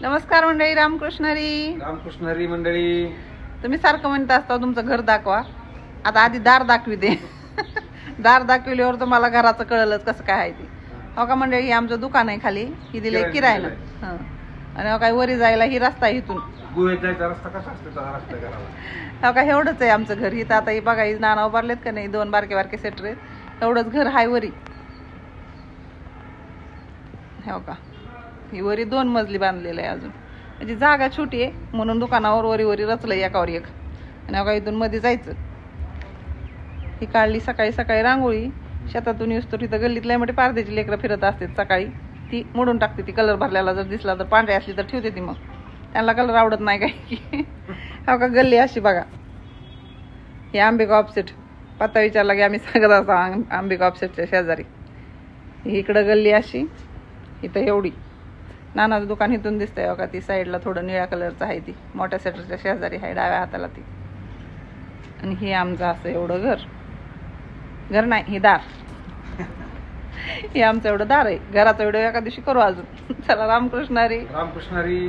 नमस्कार मंडळी, रामकृष्णरी. रामकृष्णरी मंडळी. तुम्ही सारखं म्हणत असता तुमचं घर दाखवा. आता आधी दार दाखवी दे. दार दाखविल्यावर तुम्हाला घराचं कळलंच कसं काय आहे ते. हो का मंडळी, हे आमचं दुकान आहे खाली, ही दिले किरायला. आणि हो काय वरी जायला ही रस्ता आहे इथून. गुहेत जायचा रस्ता कसा असतो रस्ता करावा. हो का, एवढंच आहे आमचं घर. इथं आता ही बघा, ही नाना उभारलेत का नाही, 2 बारके बारके सेटर आहेत. एवढंच घर हाय वरी. हो का, ही वरी 2 मजली बांधलेलं आहे अजून. म्हणजे जागा छोटी आहे म्हणून दुकानावर वरी वरी रचलंय एकावर एक. आणि अवघा इथून मध्ये जायचं. ही काढली सकाळी सकाळी रांगोळी. शेतातून येऊस तर तिथं गल्लीतल्या मोठी पारद्याची लेकरं फिरत असते सकाळी. ती मोडून टाकते. ती कलर भरल्याला जर दिसला तर, पांढरी असली तर ठेवते ती. मग त्यांना कलर आवडत नाही काय की. हो का, गल्ली अशी बघा. हे आंबेगाव ऑफसेट. पत्ता विचारला की आम्ही सांगत असतो आंबेगाव ऑफसेटच्या शेजारी. इकडं गल्ली अशी. इथं एवढी. नानाचं दुकान इथून दिसतंय बघा. ती साईडला थोडं निळ्या कलरचं आहे. ती मोठ्या सेटरच्या शेजारी आहे, डाव्या हाताला ती. आणि हे आमचं असं एवढं घर नाही, हे दार. हे आमचं एवढं दार आहे. घराचा व्हिडिओ एका दिवशी करू अजून. चला, रामकृष्ण हरी. रामकृष्णरी.